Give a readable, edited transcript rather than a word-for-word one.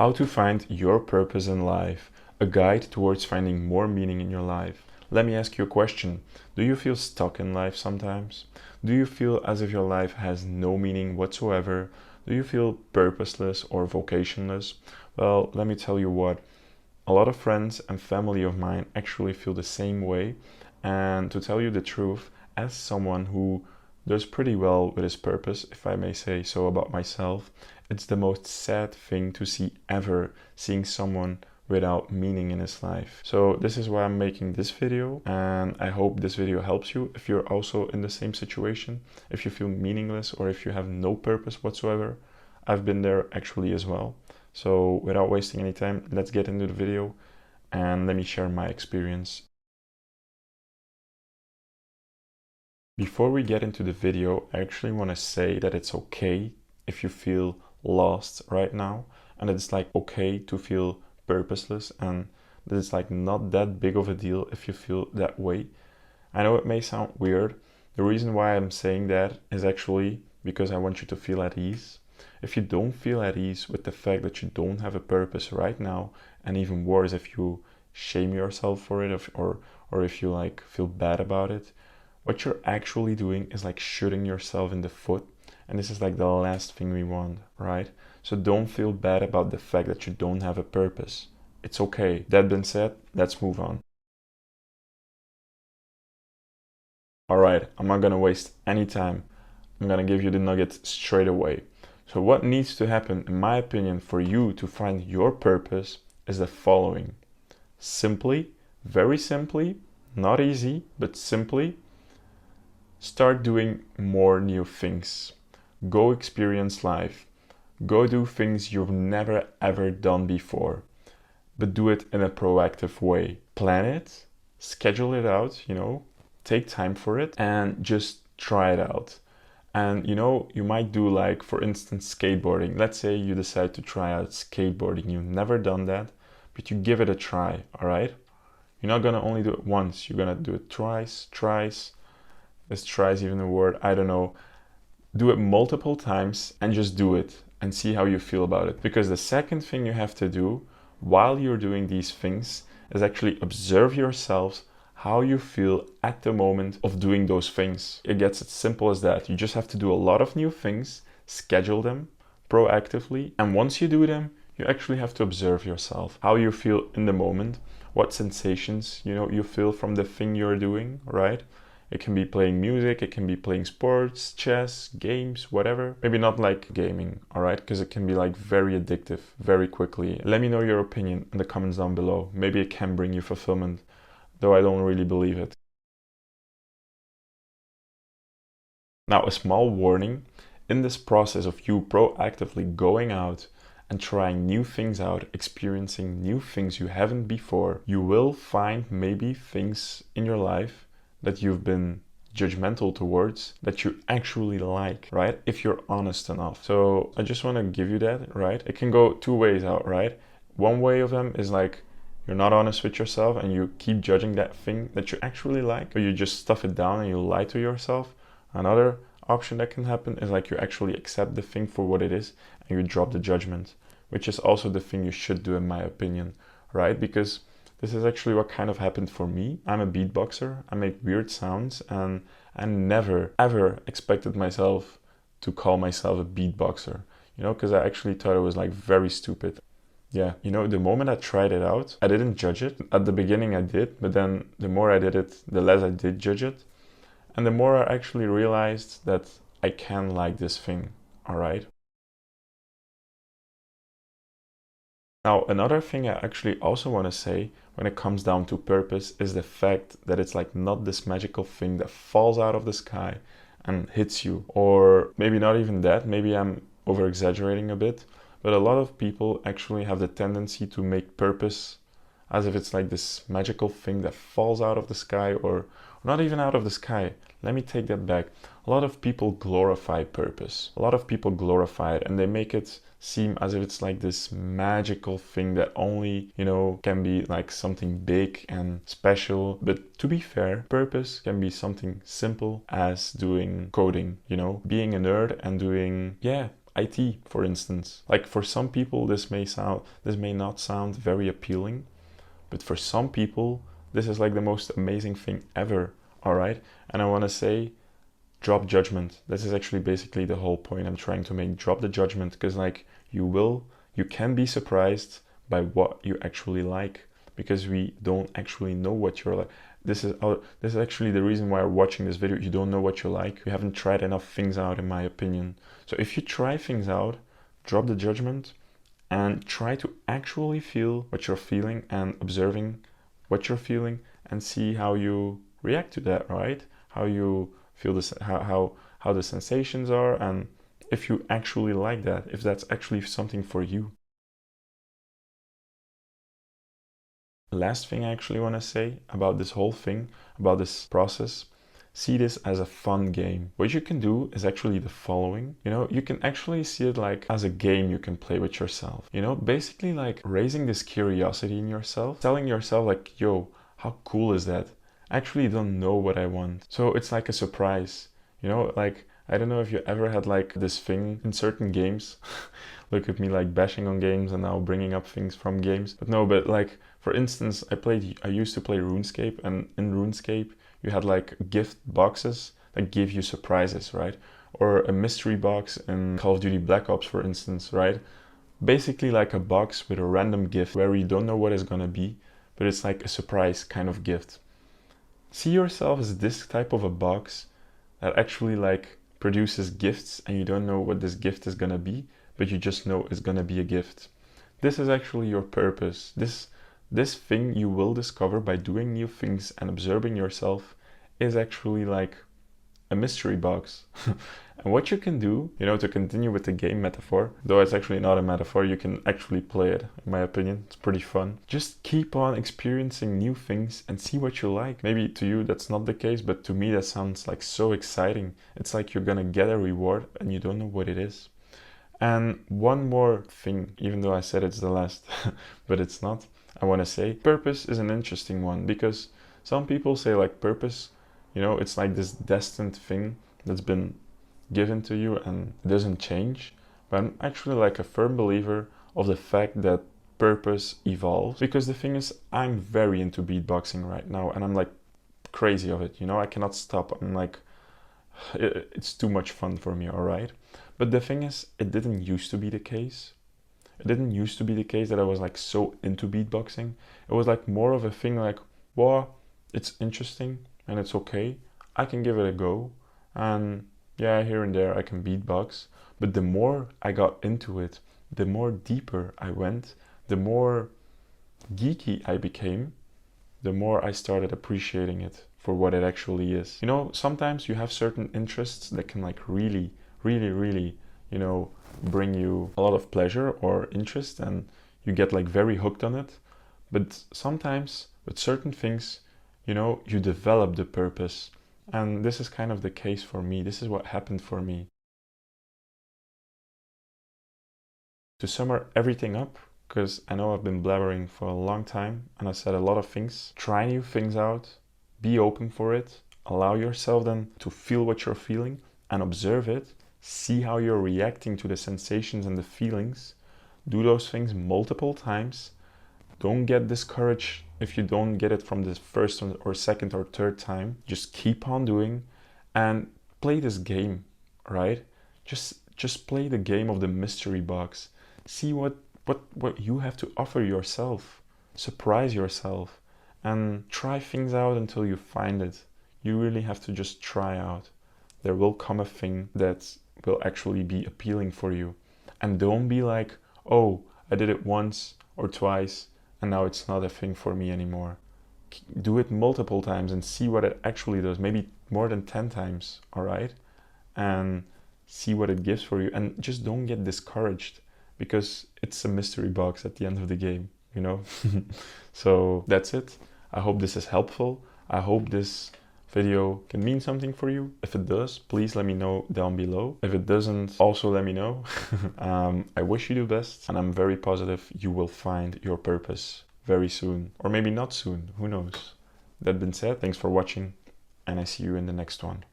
How to find your purpose in life, a guide towards finding more meaning in your life. Let me ask you a question. Do you feel stuck in life sometimes? Do you feel as if your life has no meaning whatsoever? Do you feel purposeless or vocationless? Well, let me tell you what. A lot of friends and family of mine actually feel the same way. And to tell you the truth, as someone who does pretty well with his purpose, if I may say so about myself, it's the most sad thing to see ever, seeing someone without meaning in his life. So this is why I'm making this video, and I hope this video helps you if you're also in the same situation, if you feel meaningless or if you have no purpose whatsoever. I've been there actually as well. So without wasting any time, let's get into the video and let me share my experience. Before we get into the video, I actually want to say that it's okay if you feel lost right now, and it's like okay to feel purposeless, and that it's like not that big of a deal if you feel that way. I know it may sound weird. The reason why I'm saying that is actually because I want you to feel at ease. If you don't feel at ease with the fact that you don't have a purpose right now, and even worse if you shame yourself for it, or if you like feel bad about it, what you're actually doing is like shooting yourself in the foot, and this is like the last thing we want, right? So don't feel bad about the fact that you don't have a purpose. It's okay. That being said, let's move on. Alright, I'm not gonna waste any time. I'm gonna give you the nugget straight away. So what needs to happen, in my opinion, for you to find your purpose is the following. Simply, very simply, not easy, but simply, start doing more new things. Go experience life. Go do things you've never ever done before, but do it in a proactive way. Plan it, schedule it out, take time for it and just try it out. And you might do like, for instance, skateboarding. Let's say you decide to try out skateboarding. You've never done that, but you give it a try, all right? You're not gonna only do it once, you're gonna do it twice. Is tries even a word? I don't know. Do it multiple times and just do it and see how you feel about it. Because the second thing you have to do while you're doing these things is actually observe yourselves, how you feel at the moment of doing those things. It gets as simple as that. You just have to do a lot of new things, schedule them proactively, and once you do them, you actually have to observe yourself, how you feel in the moment, what sensations you feel from the thing you're doing, right? It can be playing music, it can be playing sports, chess, games, whatever. Maybe not like gaming, all right? Because it can be like very addictive very quickly. Let me know your opinion in the comments down below. Maybe it can bring you fulfillment, though I don't really believe it. Now, a small warning. In this process of you proactively going out and trying new things out, experiencing new things you haven't before, you will find maybe things in your life that you've been judgmental towards that you actually like, right? If you're honest enough. So I just want to give you that, right? It can go two ways out, right? One way of them is like you're not honest with yourself and you keep judging that thing that you actually like, or you just stuff it down and you lie to yourself. Another option that can happen is like you actually accept the thing for what it is and you drop the judgment, which is also the thing you should do in my opinion, right? Because this is actually what kind of happened for me. I'm a beatboxer, I make weird sounds, and I never ever expected myself to call myself a beatboxer, because I actually thought it was like very stupid. Yeah, the moment I tried it out, I didn't judge it. At the beginning I did, but then the more I did it, the less I did judge it. And the more I actually realized that I can like this thing, all right? Now, another thing I actually also want to say when it comes down to purpose is the fact that it's like not this magical thing that falls out of the sky and hits you. Or maybe not even that, maybe I'm over exaggerating a bit, but a lot of people actually have the tendency to make purpose as if it's like this magical thing that falls out of the sky, or not even out of the sky. Let me take that back. A lot of people glorify purpose. A lot of people glorify it and they make it seem as if it's like this magical thing that only, can be like something big and special. But to be fair, purpose can be something simple as doing coding, being a nerd and doing, IT, for instance. Like for some people, this may not sound very appealing, but for some people, this is like the most amazing thing ever, all right? And I want to say, drop judgment. This is actually basically the whole point I'm trying to make. Drop the judgment, because like you can be surprised by what you actually like, because we don't actually know what you're like. This is actually the reason why you're watching this video. You don't know what you like. You haven't tried enough things out, in my opinion. So if you try things out, drop the judgment and try to actually feel what you're feeling and observing what you're feeling and see how you react to that, right? How you feel this, how the sensations are, and if you actually like that, if that's actually something for you. Last thing I actually want to say about this whole thing, about this process, see this as a fun game. What you can do is actually the following. You know, you can actually see it like as a game you can play with yourself. You know, basically like raising this curiosity in yourself, telling yourself like, yo, how cool is that? I actually don't know what I want. So it's like a surprise. You know, like, I don't know if you ever had like this thing in certain games. Look at me like bashing on games and now bringing up things from games. But no, but like, for instance, I used to play RuneScape, and in RuneScape, you had like gift boxes that give you surprises, right? Or a mystery box in Call of Duty Black Ops, for instance, right? Basically like a box with a random gift where you don't know what it's gonna be, but it's like a surprise kind of gift. See yourself as this type of a box that actually like produces gifts, and you don't know what this gift is gonna be, but you just know it's gonna be a gift. This is actually your purpose. This thing you will discover by doing new things and observing yourself is actually like a mystery box. And what you can do, you know, to continue with the game metaphor, though it's actually not a metaphor, you can actually play it, in my opinion. It's pretty fun. Just keep on experiencing new things and see what you like. Maybe to you that's not the case, but to me that sounds like so exciting. It's like you're gonna get a reward and you don't know what it is. And one more thing, even though I said it's the last, but it's not, I want to say purpose is an interesting one, because some people say like purpose, you know, it's like this destined thing that's been given to you and doesn't change. But I'm actually like a firm believer of the fact that purpose evolves, because the thing is, I'm very into beatboxing right now and I'm like crazy of it, you know, I cannot stop. I'm like, it's too much fun for me, all right? But the thing is, it didn't used to be the case. It didn't used to be the case that I was like so into beatboxing. It was like more of a thing like, well, it's interesting and it's okay. I can give it a go. And yeah, here and there I can beatbox. But the more I got into it, the more deeper I went, the more geeky I became, the more I started appreciating it for what it actually is. You know, sometimes you have certain interests that can like really, you know, bring you a lot of pleasure or interest, and you get like very hooked on it. But sometimes with certain things, you know, you develop the purpose. And this is kind of the case for me. This is what happened for me. To sum everything up, because I know I've been blabbering for a long time and I said a lot of things. Try new things out, be open for it, allow yourself then to feel what you're feeling and observe it. See how you're reacting to the sensations and the feelings. Do those things multiple times. Don't get discouraged if you don't get it from the first or second or third time. Just keep on doing and play this game, right? Just play the game of the mystery box. See what you have to offer yourself. Surprise yourself and try things out until you find it. You really have to just try out. There will come a thing that will actually be appealing for you. And don't be like, oh, I did it once or twice and now it's not a thing for me anymore. Do it multiple times and see what it actually does, maybe more than 10 times, all right? And see what it gives for you. And just don't get discouraged, because it's a mystery box at the end of the game, you know? So that's it. I hope this is helpful. I hope this video can mean something for you. If it does, please let me know down below. If it doesn't, also let me know. I wish you the best, and I'm very positive you will find your purpose very soon, or maybe not soon, who knows. That being said, thanks for watching, and I see you in the next one.